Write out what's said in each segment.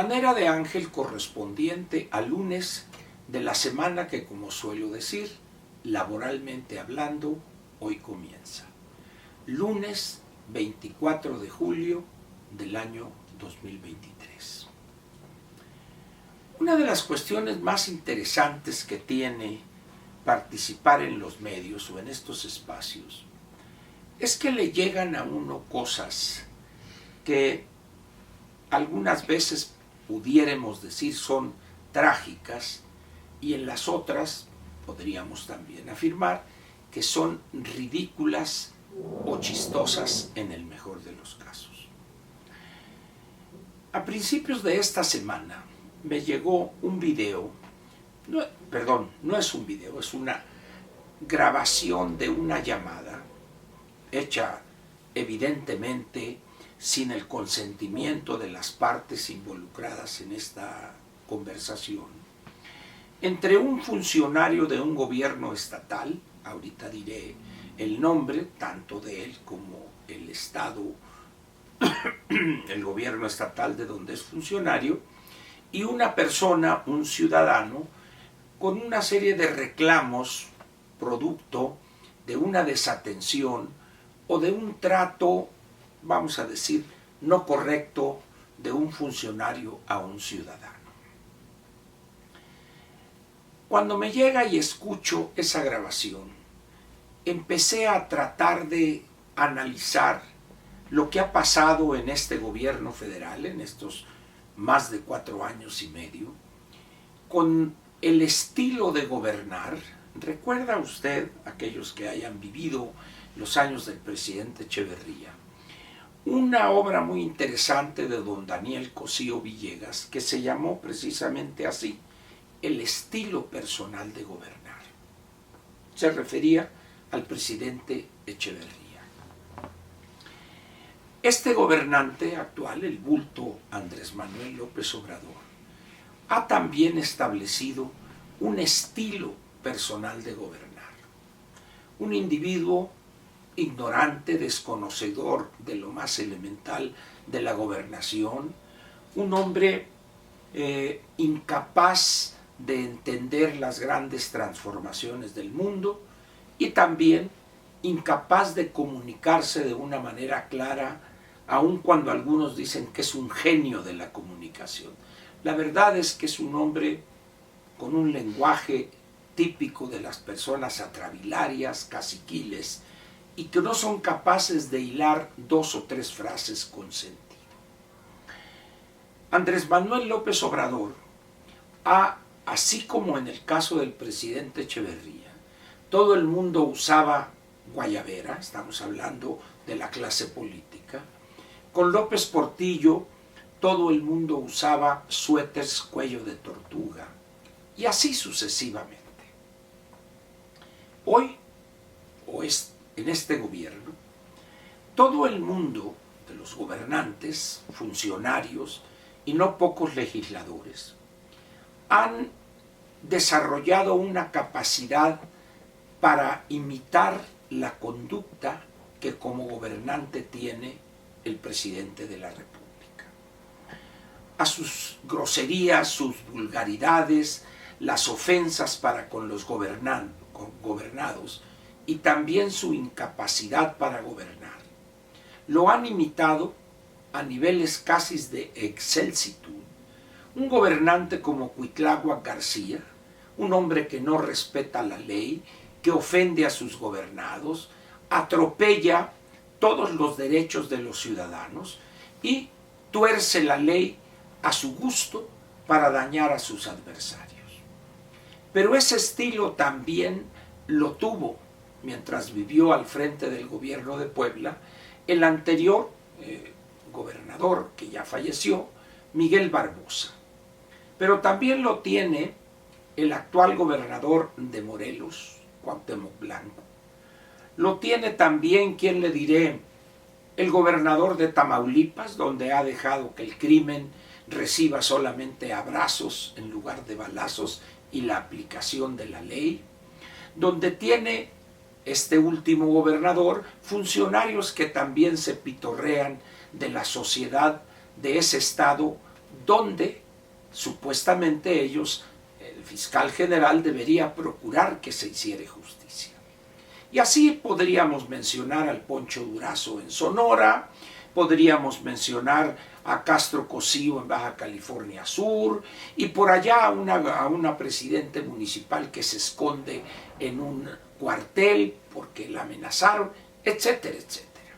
Mañanera de Ángel correspondiente al lunes de la semana que, como suelo decir, laboralmente hablando, hoy comienza. Lunes 24 de julio del año 2023. Una de las cuestiones más interesantes que tiene participar en los medios o en estos espacios es que le llegan a uno cosas que algunas veces pudiéramos decir son trágicas y en las otras podríamos también afirmar que son ridículas o chistosas en el mejor de los casos. A principios de esta semana me llegó un video, no es un video, es una grabación de una llamada hecha evidentemente sin el consentimiento de las partes involucradas en esta conversación, entre un funcionario de un gobierno estatal, ahorita diré el nombre tanto de él como el estado, el gobierno estatal de donde es funcionario, y una persona, un ciudadano, con una serie de reclamos producto de una desatención o de un trato, vamos a decir, no correcto de un funcionario a un ciudadano. Cuando me llega y escucho esa grabación, empecé a tratar de analizar lo que ha pasado en este gobierno federal, en estos más de 4 años y medio, con el estilo de gobernar. ¿Recuerda usted, aquellos que hayan vivido los años del presidente Echeverría, una obra muy interesante de don Daniel Cosío Villegas que se llamó precisamente así, El estilo personal de gobernar? Se refería al presidente Echeverría. Este gobernante actual, el bulto Andrés Manuel López Obrador, ha también establecido un estilo personal de gobernar. Un individuo ignorante, desconocedor de lo más elemental de la gobernación, un hombre incapaz de entender las grandes transformaciones del mundo y también incapaz de comunicarse de una manera clara, aun cuando algunos dicen que es un genio de la comunicación. La verdad es que es un hombre con un lenguaje típico de las personas atrabilarias, caciquiles, y que no son capaces de hilar 2 o 3 frases con sentido. Andrés Manuel López Obrador así como en el caso del presidente Echeverría, todo el mundo usaba guayabera, estamos hablando de la clase política. Con López Portillo, todo el mundo usaba suéteres cuello de tortuga, y así sucesivamente. Hoy, en este gobierno, todo el mundo de los gobernantes, funcionarios y no pocos legisladores han desarrollado una capacidad para imitar la conducta que como gobernante tiene el presidente de la República. A sus groserías, sus vulgaridades, las ofensas para con los gobernados y también su incapacidad para gobernar, lo han imitado a niveles casi de excelsitud. Un gobernante como Cuitláhuac García, un hombre que no respeta la ley, que ofende a sus gobernados, atropella todos los derechos de los ciudadanos y tuerce la ley a su gusto para dañar a sus adversarios. Pero ese estilo también lo tuvo, mientras vivió al frente del gobierno de Puebla, el anterior gobernador, que ya falleció, Miguel Barbosa. Pero también lo tiene el actual gobernador de Morelos, Cuauhtémoc Blanco. Lo tiene también, ¿quién le diré?, el gobernador de Tamaulipas, donde ha dejado que el crimen reciba solamente abrazos en lugar de balazos y la aplicación de la ley. Donde tiene este último gobernador funcionarios que también se pitorrean de la sociedad de ese estado donde supuestamente ellos, el fiscal general, debería procurar que se hiciera justicia. Y así podríamos mencionar al Poncho Durazo en Sonora, podríamos mencionar a Castro Cosío en Baja California Sur, y por allá a una presidente municipal que se esconde en un cuartel porque la amenazaron, etcétera, etcétera.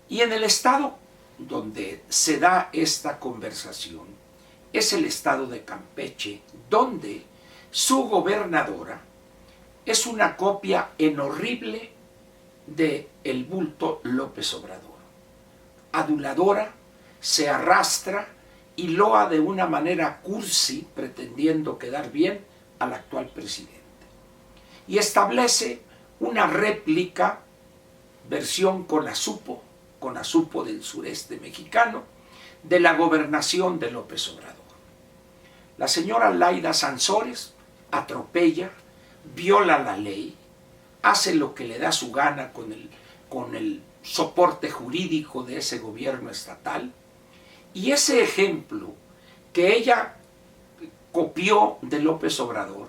Y en el estado donde se da esta conversación es el estado de Campeche, donde su gobernadora es una copia horrible de el bulto López Obrador. Aduladora, se arrastra y loa de una manera cursi, pretendiendo quedar bien, al actual presidente. Y establece una réplica, versión Conasupo del sureste mexicano, de la gobernación de López Obrador. La señora Laida Sansores atropella, viola la ley, hace lo que le da su gana con el soporte jurídico de ese gobierno estatal, y ese ejemplo que ella copió de López Obrador,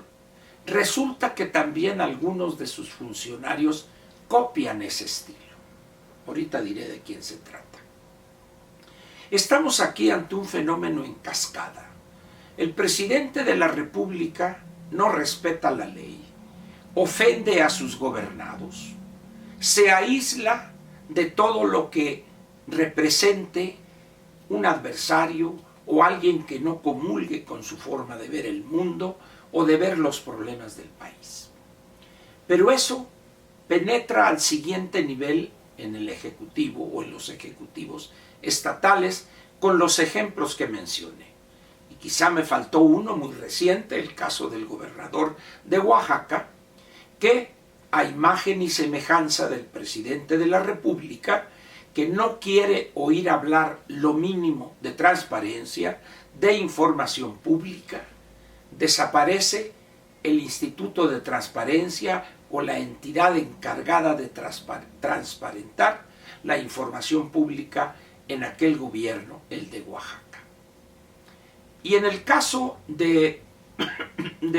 resulta que también algunos de sus funcionarios copian ese estilo. Ahorita diré de quién se trata. Estamos aquí ante un fenómeno en cascada. El presidente de la República no respeta la ley, ofende a sus gobernados, se aísla de todo lo que represente un adversario o alguien que no comulgue con su forma de ver el mundo o de ver los problemas del país. Pero eso penetra al siguiente nivel en el Ejecutivo o en los ejecutivos estatales con los ejemplos que mencioné. Y quizá me faltó uno muy reciente, el caso del gobernador de Oaxaca, que a imagen y semejanza del presidente de la República, que no quiere oír hablar lo mínimo de transparencia, de información pública, desaparece el Instituto de Transparencia o la entidad encargada de transparentar la información pública en aquel gobierno, el de Oaxaca. Y en el caso de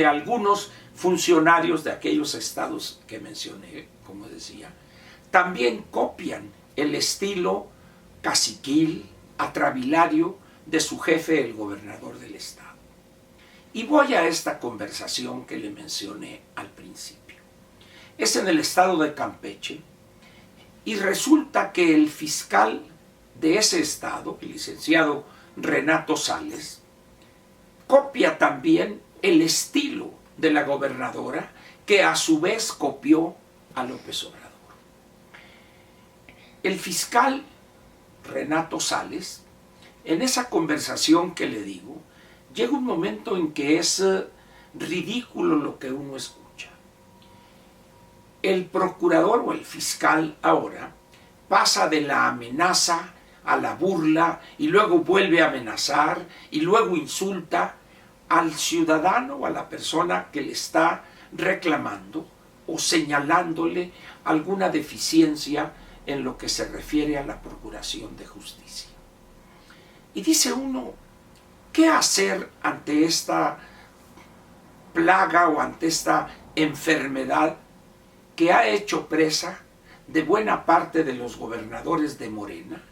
algunos funcionarios de aquellos estados que mencioné, como decía, también copian el estilo caciquil, atravilario de su jefe, el gobernador del estado. Y voy a esta conversación que le mencioné al principio. Es en el estado de Campeche y resulta que el fiscal de ese estado, el licenciado Renato Sales, copia también el estilo de la gobernadora, que a su vez copió a López Obrador. El fiscal Renato Sales, en esa conversación que le digo, llega un momento en que es ridículo lo que uno escucha. El procurador o el fiscal ahora pasa de la amenaza a la burla y luego vuelve a amenazar y luego insulta al ciudadano o a la persona que le está reclamando o señalándole alguna deficiencia en lo que se refiere a la procuración de justicia. Y dice uno, ¿qué hacer ante esta plaga o ante esta enfermedad que ha hecho presa de buena parte de los gobernadores de Morena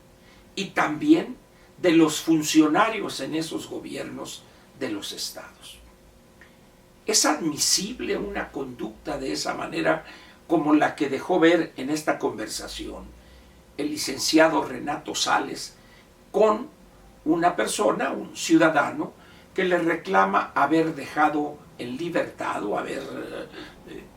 y también de los funcionarios en esos gobiernos de los estados? ¿Es admisible una conducta de esa manera como la que dejó ver en esta conversación el licenciado Renato Sales con una persona, un ciudadano, que le reclama haber dejado en libertad o haber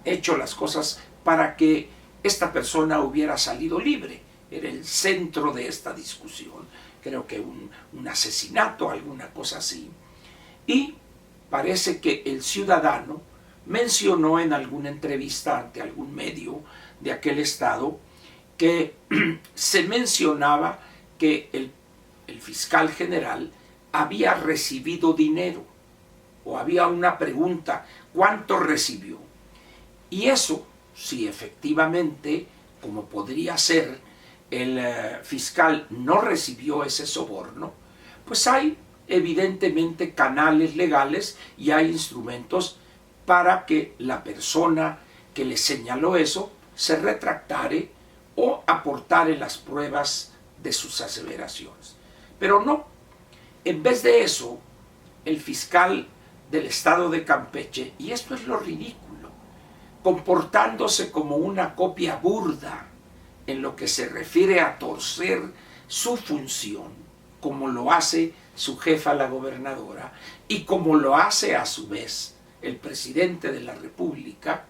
hecho las cosas para que esta persona hubiera salido libre? Era el centro de esta discusión, creo que un asesinato, alguna cosa así. Y parece que el ciudadano mencionó en alguna entrevista ante algún medio de aquel estado que se mencionaba que el fiscal general había recibido dinero, o había una pregunta, ¿cuánto recibió? Y eso, si efectivamente, como podría ser, el fiscal no recibió ese soborno, pues hay evidentemente canales legales y hay instrumentos para que la persona que le señaló eso se retractare o aportare las pruebas de sus aseveraciones. Pero no, en vez de eso, el fiscal del estado de Campeche, y esto es lo ridículo, comportándose como una copia burda en lo que se refiere a torcer su función, como lo hace su jefa la gobernadora y como lo hace a su vez el presidente de la República,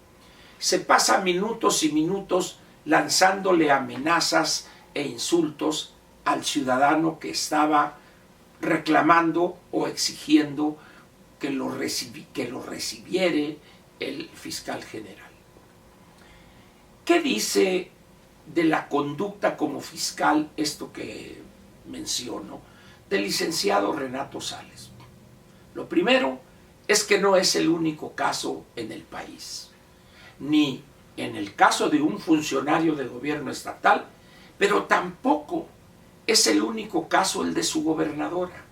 se pasa minutos y minutos lanzándole amenazas e insultos al ciudadano que estaba reclamando o exigiendo que lo recibiere el fiscal general. ¿Qué dice de la conducta como fiscal, esto que menciono, del licenciado Renato Sales? Lo primero es que no es el único caso en el país, ni en el caso de un funcionario de gobierno estatal, pero tampoco es el único caso el de su gobernadora,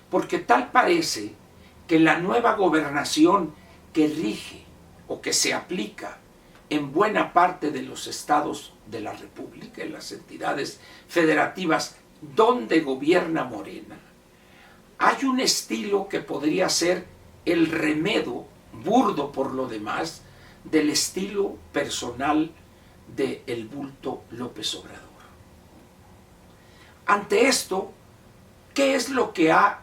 porque tal parece que la nueva gobernación que rige o que se aplica en buena parte de los estados de la República, en las entidades federativas donde gobierna Morena, hay un estilo que podría ser el remedo, burdo por lo demás, del estilo personal de el bulto López Obrador. Ante esto, ¿qué es lo que ha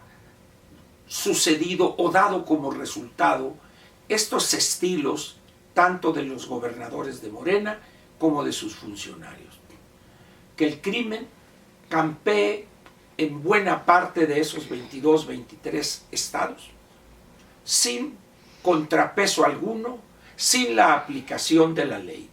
sucedido o dado como resultado estos estilos tanto de los gobernadores de Morena como de sus funcionarios? Que el crimen campee en buena parte de esos 22, 23 estados, sin contrapeso alguno, sin la aplicación de la ley.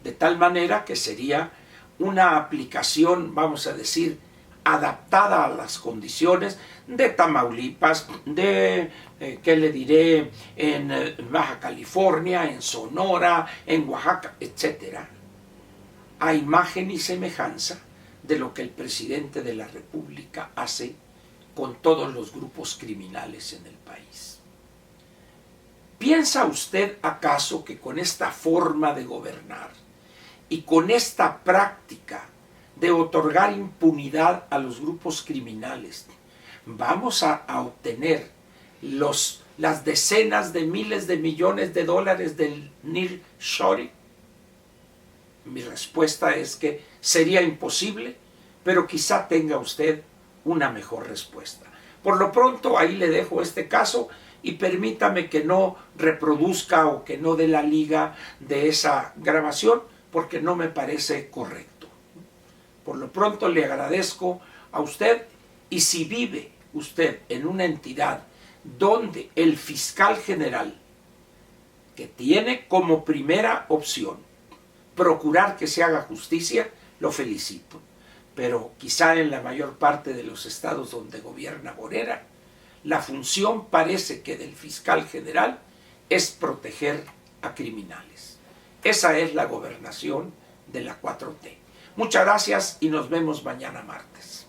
De tal manera que sería una aplicación, vamos a decir, adaptada a las condiciones de Tamaulipas, de, ¿qué le diré?, en Baja California, en Sonora, en Oaxaca, etc., a imagen y semejanza de lo que el presidente de la República hace con todos los grupos criminales en el país. ¿Piensa usted acaso que con esta forma de gobernar y con esta práctica de otorgar impunidad a los grupos criminales vamos a obtener las decenas de miles de millones de dólares del nearshoring? Mi respuesta es que sería imposible, pero quizá tenga usted una mejor respuesta. Por lo pronto, ahí le dejo este caso y permítame que no reproduzca o que no dé la liga de esa grabación porque no me parece correcto. Por lo pronto le agradezco a usted, y si vive usted en una entidad donde el fiscal general, que tiene como primera opción procurar que se haga justicia, lo felicito. Pero quizá en la mayor parte de los estados donde gobierna Morena, la función parece que del fiscal general es proteger a criminales. Esa es la gobernación de la 4T. Muchas gracias y nos vemos mañana martes.